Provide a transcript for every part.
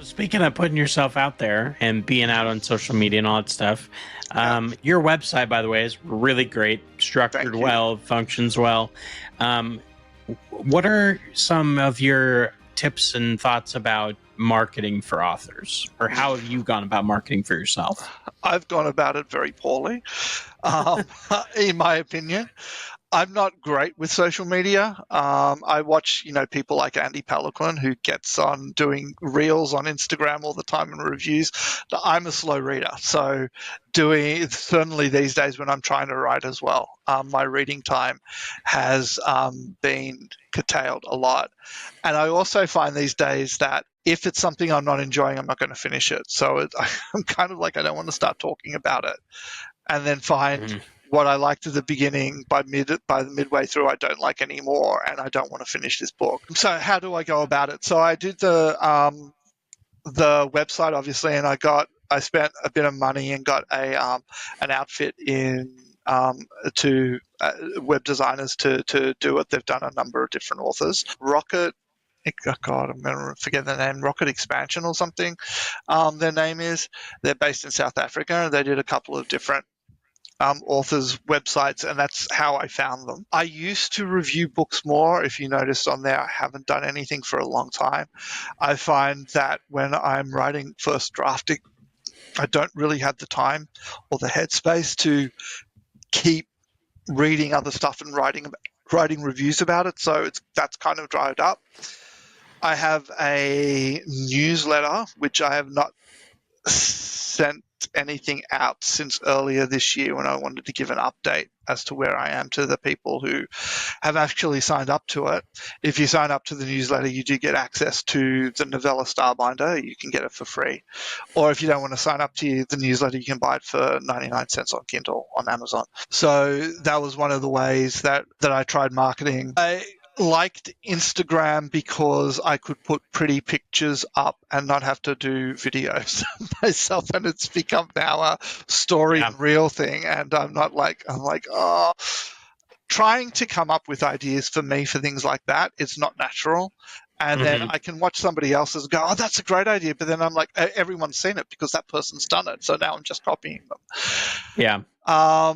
Speaking of putting yourself out there and being out on social media and all that stuff, your website, by the way, is really great, structured well, functions well. What are some of your tips and thoughts about marketing for authors, or how have you gone about marketing for yourself? I've gone about it very poorly, in my opinion. I'm not great with social media. I watch, people like Andy Pelican who gets on doing reels on Instagram all the time and reviews. I'm a slow reader, so certainly these days when I'm trying to write as well, my reading time has been curtailed a lot. And I also find these days that if it's something I'm not enjoying, I'm not going to finish it. So I'm kind of like, I don't want to start talking about it, and then find what I liked at the beginning by the midway through I don't like anymore, and I don't want to finish this book. So how do I go about it? So I did the website, obviously, and I spent a bit of money and got an outfit in to web designers to do it. They've done a number of different authors. God, I'm going to forget the name. Rocket Expansion or something. Their name is. They're based in South Africa, and they did a couple of different authors' websites, and that's how I found them. I used to review books more. If you noticed on there, I haven't done anything for a long time. I find that when I'm writing first drafting, I don't really have the time or the headspace to keep reading other stuff and writing reviews about it. So that's kind of dried up. I have a newsletter, which I have not sent anything out since earlier this year when I wanted to give an update as to where I am to the people who have actually signed up to it. If you sign up to the newsletter, you do get access to the novella Starbinder. You can get it for free. Or if you don't want to sign up to the newsletter, you can buy it for 99 cents on Kindle on Amazon. So that was one of the ways that I tried marketing. I liked Instagram because I could put pretty pictures up and not have to do videos myself, and it's become now a story and reel thing, and I'm like, trying to come up with ideas for me for things like that, it's not natural. And then I can watch somebody else's go, oh, that's a great idea. But then I'm like, everyone's seen it because that person's done it. So now I'm just copying them. Yeah.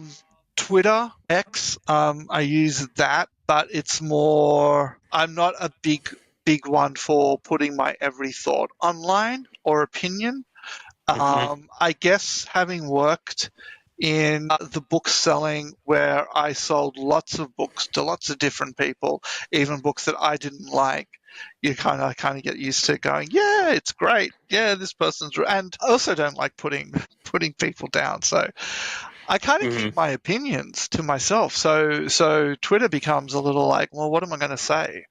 Twitter, X, I use that, but it's more, I'm not a big one for putting my every thought online or opinion. I guess having worked in the book selling where I sold lots of books to lots of different people, even books that I didn't like, you kind of get used to going, yeah, it's great. Yeah, this person's, and I also don't like putting people down. So I kind of keep my opinions to myself. So Twitter becomes a little like, well, what am I going to say?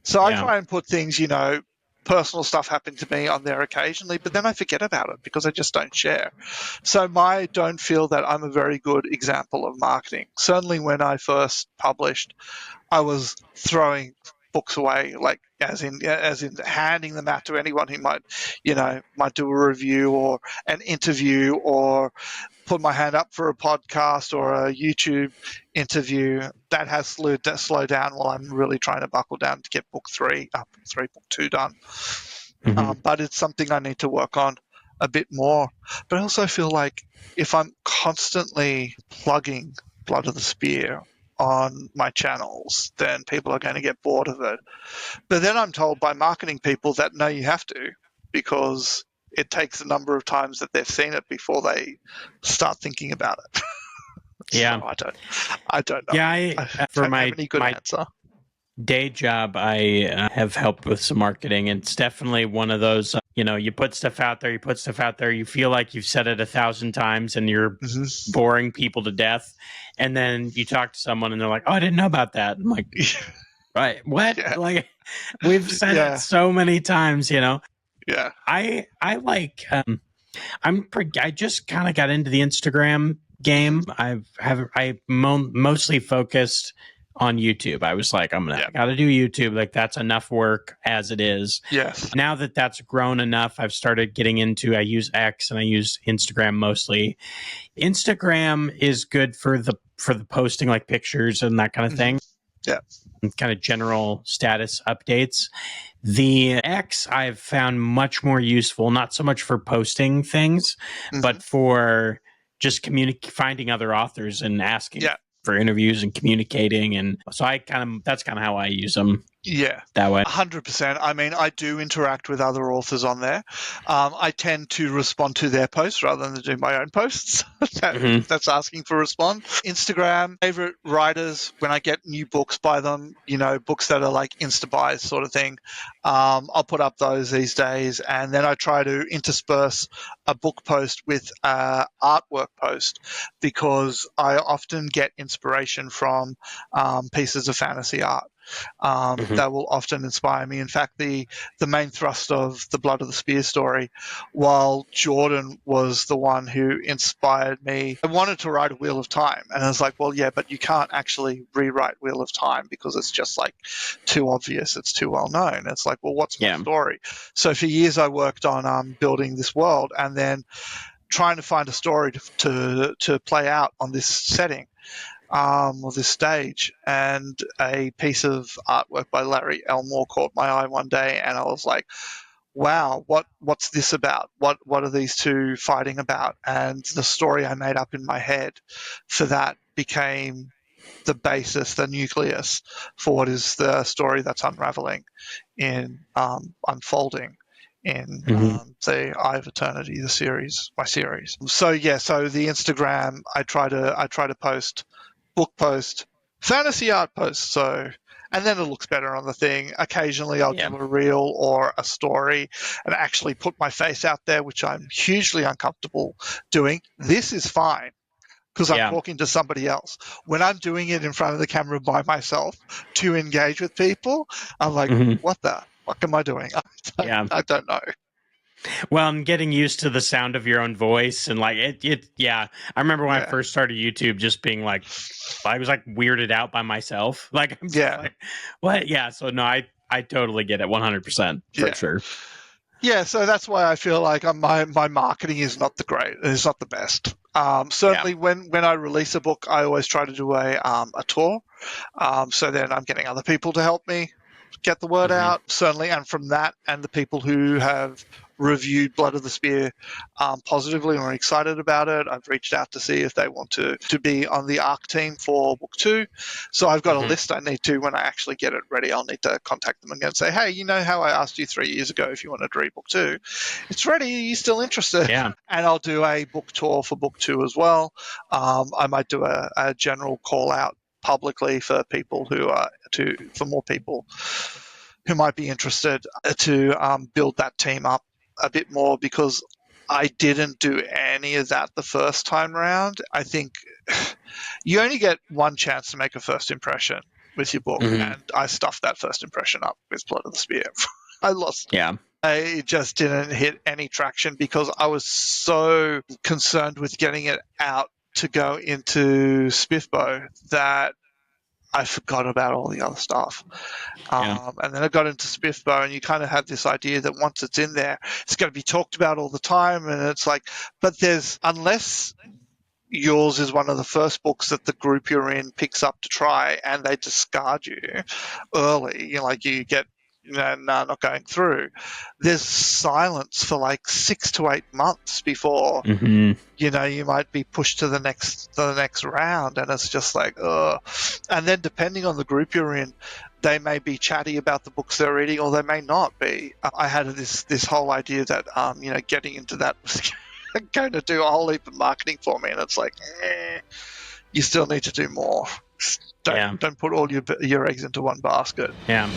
So I try and put things, personal stuff happen to me on there occasionally, but then I forget about it because I just don't share. So I don't feel that I'm a very good example of marketing. Certainly when I first published, I was throwing books away, like as in handing them out to anyone who might do a review or an interview or put my hand up for a podcast or a YouTube interview. That has slowed down while I'm really trying to buckle down to get book 2 done. But it's something I need to work on a bit more. But I also feel like if I'm constantly plugging Blood of the Spear on my channels, then people are going to get bored of it. But then I'm told by marketing people that no, you have to, because it takes a number of times that they've seen it before they start thinking about it. Yeah. So I don't know. Yeah, I for don't have any good answer. Day job, I have helped with some marketing, and it's definitely one of those, you put stuff out there, you feel like you've said it 1,000 times and you're boring people to death. And then you talk to someone and they're like, oh, I didn't know about that. I'm like, right, what? Yeah. Like, we've said it so many times, Yeah. I like, I just kind of got into the Instagram game. I mostly focused on YouTube. I was like, I gotta do YouTube. Like, that's enough work as it is. Yes. Now that that's grown enough, I've started getting into, I use X and I use Instagram mostly. Instagram is good for the posting, like pictures and that kind of thing. Yeah. Kind of general status updates. The X I've found much more useful, not so much for posting things, but for just finding other authors and asking for interviews and communicating. And so that's kind of how I use them. Yeah, that way. 100%. I mean, I do interact with other authors on there. I tend to respond to their posts rather than do my own posts. That's asking for a response. Instagram, favorite writers, when I get new books by them, books that are like Insta buys sort of thing, I'll put up those these days. And then I try to intersperse a book post with an artwork post, because I often get inspiration from pieces of fantasy art. That will often inspire me. In fact, the main thrust of the Blood of the Spear story, while Jordan was the one who inspired me, I wanted to write a Wheel of Time. And I was like, well, yeah, but you can't actually rewrite Wheel of Time because it's just like too obvious. It's too well known. It's like, well, what's my story? So for years I worked on building this world and then trying to find a story to play out on this setting. Or this stage, and a piece of artwork by Larry Elmore caught my eye one day, and I was like, wow, what's this about? What are these two fighting about? And the story I made up in my head for that became the basis, the nucleus for what is the story that's unraveling in unfolding in the Eye of Eternity, my series. So the Instagram, I try to post book post, fantasy art post. So, and then it looks better on the thing. Occasionally I'll do a reel or a story and actually put my face out there, which I'm hugely uncomfortable doing. This is fine because I'm talking to somebody else. When I'm doing it in front of the camera by myself to engage with people, I'm like, what the fuck am I doing? I don't know. Well, I'm getting used to the sound of your own voice, and like it. I remember when I first started YouTube, just being like, I was like weirded out by myself. Like, I'm just like, what? Yeah. So no, I totally get it, 100% for sure. Yeah, so that's why I feel like my marketing is not it's not the best. Certainly, when I release a book, I always try to do a tour. So then I'm getting other people to help me get the word out, certainly. And from that, and the people who have reviewed Blood of the Spear positively and are excited about it, I've reached out to see if they want to be on the ARC team for book 2. So I've got a list I need to, when I actually get it ready, I'll need to contact them again and say, hey, you know how I asked you 3 years ago if you wanted to read book 2? It's ready. Are you still interested? Yeah. And I'll do a book tour for book 2 as well. I might do a general call out publicly for people for more people who might be interested to build that team up a bit more, because I didn't do any of that the first time round. I think you only get one chance to make a first impression with your book, and I stuffed that first impression up with Blood of the Spear. I lost. Yeah. I just didn't hit any traction because I was so concerned with getting it out to go into Spiffbo that I forgot about all the other stuff. And then I got into Spiffbo, and you kind of have this idea that once it's in there, it's going to be talked about all the time. And it's like, but unless yours is one of the first books that the group you're in picks up to try and they discard you early, you get, not going through. There's silence for like 6 to 8 months before, you might be pushed to the next round, and it's just like, ugh. And then depending on the group you're in, they may be chatty about the books they're reading, or they may not be. I had this whole idea that, getting into that was going to do a whole heap of marketing for me, and it's like, you still need to do more. Don't put all your eggs into one basket. Yeah.